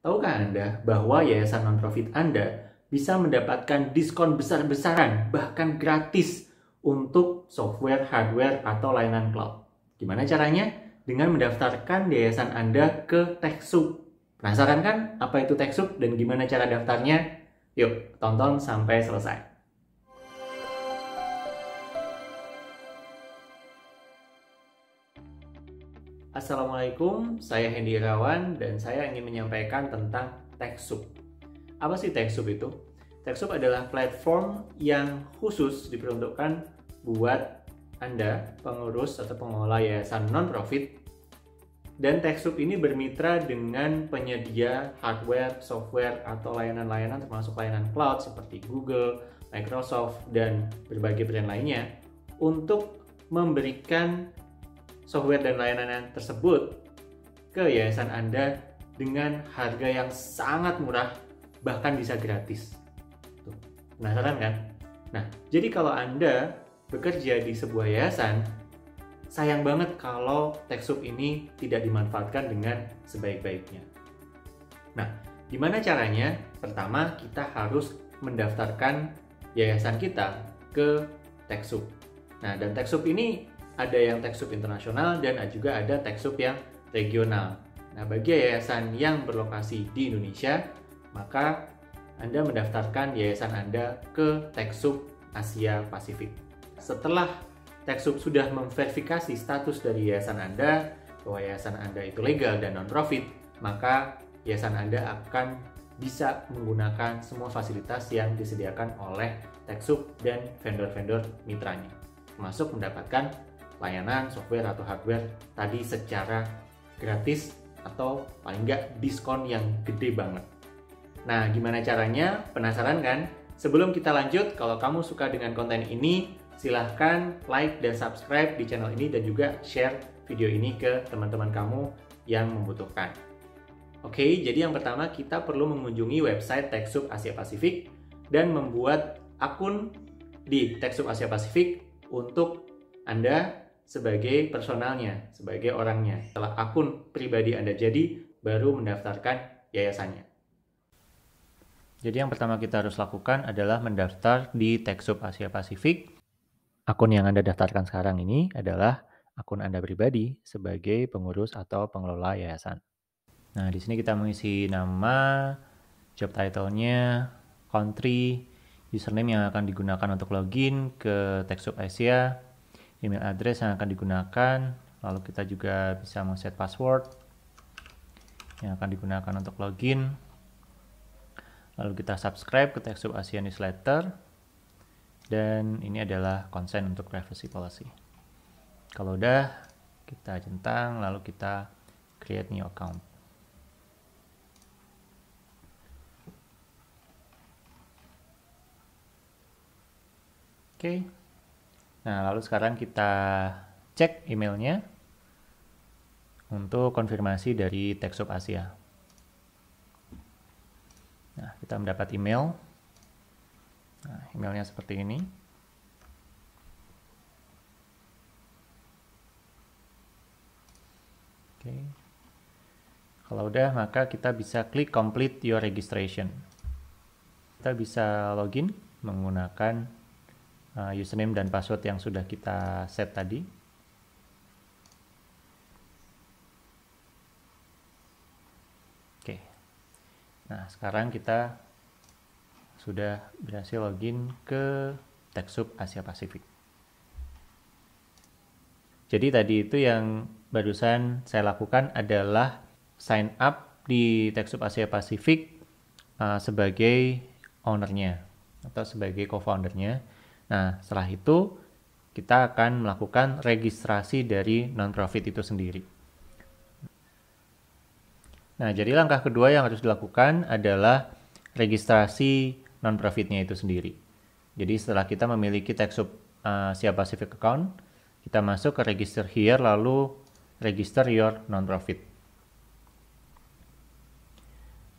Tahukah Anda bahwa yayasan non-profit Anda bisa mendapatkan diskon besar-besaran, bahkan gratis untuk software, hardware, atau layanan cloud? Gimana caranya? Dengan mendaftarkan yayasan Anda ke TechSoup. Penasaran kan apa itu TechSoup dan gimana cara daftarnya? Yuk, tonton sampai selesai. Assalamualaikum, saya Hendy Irawan dan saya ingin menyampaikan tentang TechSoup. Apa sih TechSoup itu? TechSoup adalah platform yang khusus diperuntukkan buat Anda, pengurus atau pengelola yayasan non-profit. Dan TechSoup ini bermitra dengan penyedia hardware, software, atau layanan-layanan termasuk layanan cloud seperti Google, Microsoft, dan berbagai brand lainnya untuk memberikan software dan layanan tersebut ke yayasan Anda dengan harga yang sangat murah, bahkan bisa gratis. Tuh, penasaran kan? Nah, jadi kalau Anda bekerja di sebuah yayasan, sayang banget kalau TechSoup ini tidak dimanfaatkan dengan sebaik-baiknya. Nah, gimana caranya? Pertama, kita harus mendaftarkan yayasan kita ke TechSoup. Nah, dan TechSoup ini ada yang TechSoup internasional dan juga ada TechSoup yang regional. Nah, bagi yayasan yang berlokasi di Indonesia, maka Anda mendaftarkan yayasan Anda ke TechSoup Asia Pasifik. Setelah TechSoup sudah memverifikasi status dari yayasan Anda, bahwa yayasan Anda itu legal dan non-profit, maka yayasan Anda akan bisa menggunakan semua fasilitas yang disediakan oleh TechSoup dan vendor-vendor mitranya, termasuk mendapatkan layanan, software, atau hardware tadi secara gratis atau paling nggak diskon yang gede banget. Nah, gimana caranya? Penasaran kan? Sebelum kita lanjut, kalau kamu suka dengan konten ini, silahkan like dan subscribe di channel ini dan juga share video ini ke teman-teman kamu yang membutuhkan. Oke, jadi yang pertama kita perlu mengunjungi website TechSoup Asia Pasifik dan membuat akun di TechSoup Asia Pasifik untuk Anda sebagai personalnya, sebagai orangnya. Setelah akun pribadi Anda jadi, baru mendaftarkan yayasannya. Jadi yang pertama kita harus lakukan adalah mendaftar di TechSoup Asia Pasifik. Akun yang Anda daftarkan sekarang ini adalah akun Anda pribadi sebagai pengurus atau pengelola yayasan. Nah, di sini kita mengisi nama, job title-nya, country, username yang akan digunakan untuk login ke TechSoup Asia, email address yang akan digunakan, lalu kita juga bisa men-set password yang akan digunakan untuk login, lalu kita subscribe ke TechSoup Asia Newsletter, dan ini adalah consent untuk privacy policy. Kalau udah, kita centang, lalu kita create new account. Oke. Nah, lalu sekarang kita cek emailnya untuk konfirmasi dari TechSoup Asia. Nah, kita mendapat email. Nah, emailnya seperti ini. Oke. Kalau udah, maka kita bisa klik complete your registration. Kita bisa login menggunakan username dan password yang sudah kita set tadi. Oke. Nah, sekarang kita sudah berhasil login ke TechSoup Asia Pasifik. Jadi tadi itu yang barusan saya lakukan adalah sign up di TechSoup Asia Pasifik sebagai ownernya atau sebagai co-foundernya. Nah, setelah itu kita akan melakukan registrasi dari non-profit itu sendiri. Nah, jadi langkah kedua yang harus dilakukan adalah registrasi non-profitnya itu sendiri. Jadi setelah kita memiliki TechSoup Asia Pacific account, kita masuk ke register here lalu register your non-profit.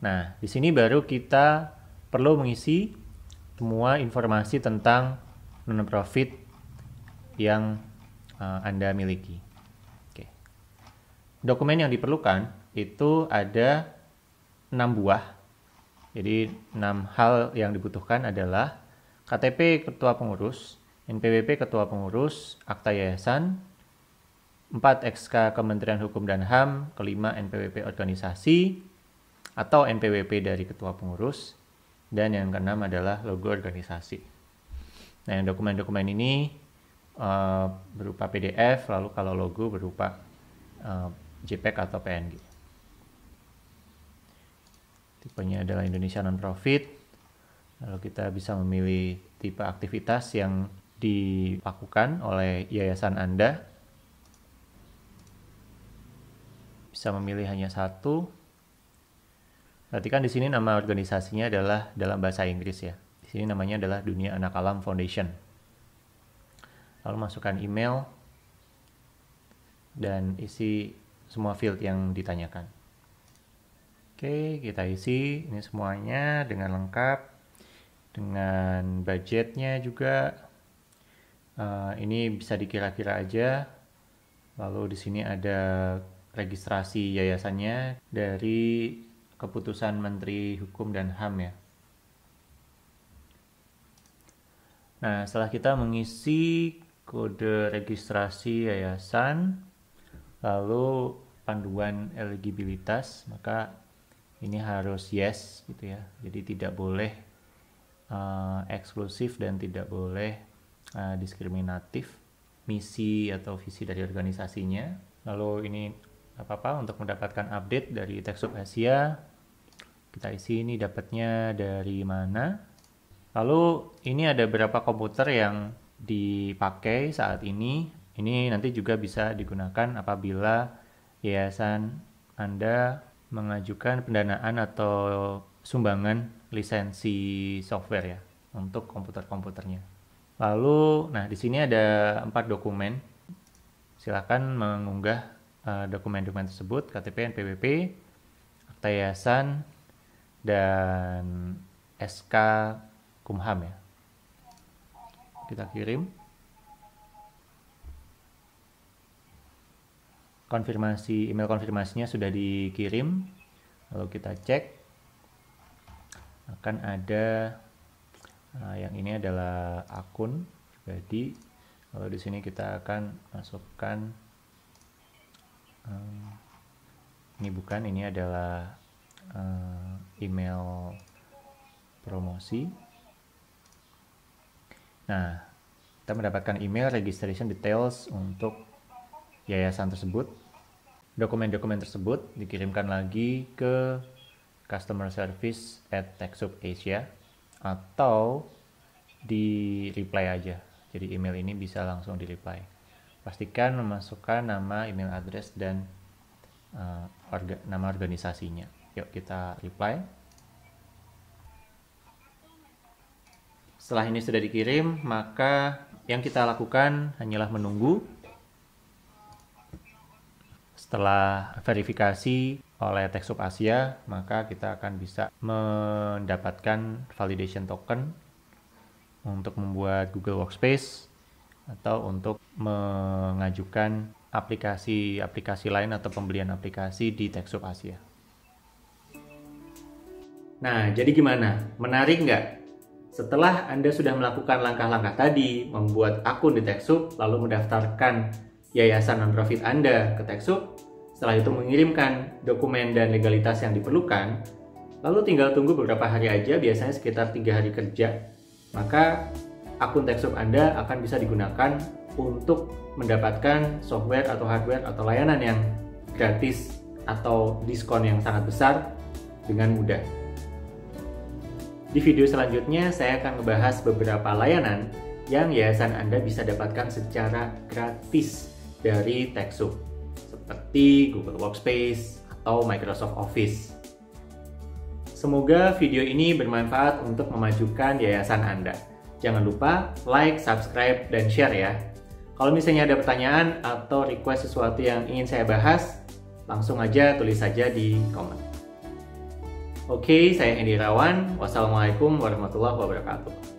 Nah, di sini baru kita perlu mengisi semua informasi tentang non-profit yang Anda miliki. Oke. Dokumen yang diperlukan itu ada 6 buah. Jadi 6 hal yang dibutuhkan adalah KTP ketua pengurus, NPWP ketua pengurus, akta yayasan, 4 SK Kementerian Hukum dan HAM, kelima NPWP organisasi atau NPWP dari ketua pengurus, dan yang keenam adalah logo organisasi. Nah, yang dokumen-dokumen ini berupa PDF, lalu kalau logo berupa JPEG atau PNG. Tipenya adalah Indonesia Non-Profit. Lalu kita bisa memilih tipe aktivitas yang dilakukan oleh yayasan Anda. Bisa memilih hanya satu. Perhatikan di sini nama organisasinya adalah dalam bahasa Inggris ya. Di sini namanya adalah Dunia Anak Alam Foundation. Lalu masukkan email dan isi semua field yang ditanyakan. Oke, kita isi ini semuanya dengan lengkap, dengan budgetnya juga. Ini bisa dikira-kira aja. Lalu di sini ada registrasi yayasannya dari keputusan Menteri Hukum dan HAM ya. Nah, setelah kita mengisi kode registrasi yayasan, lalu panduan eligibilitas, maka ini harus yes gitu ya. Jadi tidak boleh eksklusif dan tidak boleh diskriminatif misi atau visi dari organisasinya. Lalu ini apa-apa untuk mendapatkan update dari TechSoup Asia. Kita isi ini dapatnya dari mana. Lalu ini ada beberapa komputer yang dipakai saat ini. Ini nanti juga bisa digunakan apabila yayasan Anda mengajukan pendanaan atau sumbangan lisensi software ya untuk komputer-komputernya. Lalu, nah di sini ada 4 dokumen. Silakan mengunggah dokumen-dokumen tersebut, KTP, NPWP, akta yayasan, dan SK Kumham ya. Kita kirim. Konfirmasi, email konfirmasinya sudah dikirim. Lalu kita cek. Akan ada yang ini adalah akun pribadi. Lalu di sini kita akan masukkan ini bukan, ini adalah email promosi. Nah, kita mendapatkan email registration details untuk yayasan tersebut. Dokumen-dokumen tersebut dikirimkan lagi ke customer service @TechSoup Asia atau di reply aja. Jadi email ini bisa langsung di reply. Pastikan memasukkan nama, email address, dan nama organisasinya. Yuk kita reply. Setelah ini sudah dikirim, maka yang kita lakukan hanyalah menunggu. Setelah verifikasi oleh TechSoup Asia, maka kita akan bisa mendapatkan validation token untuk membuat Google Workspace atau untuk mengajukan aplikasi-aplikasi lain atau pembelian aplikasi di TechSoup Asia. Nah, jadi gimana? Menarik nggak? Setelah Anda sudah melakukan langkah-langkah tadi, membuat akun di TechSoup, lalu mendaftarkan yayasan non-profit Anda ke TechSoup, setelah itu mengirimkan dokumen dan legalitas yang diperlukan, lalu tinggal tunggu beberapa hari aja, biasanya sekitar 3 hari kerja, maka akun TechSoup Anda akan bisa digunakan untuk mendapatkan software atau hardware atau layanan yang gratis atau diskon yang sangat besar dengan mudah. Di video selanjutnya saya akan membahas beberapa layanan yang yayasan Anda bisa dapatkan secara gratis dari TechSoup, seperti Google Workspace atau Microsoft Office. Semoga video ini bermanfaat untuk memajukan yayasan Anda. Jangan lupa like, subscribe, dan share ya. Kalau misalnya ada pertanyaan atau request sesuatu yang ingin saya bahas, langsung aja tulis saja di komen. Oke, saya Hendy Irawan. Wassalamualaikum warahmatullahi wabarakatuh.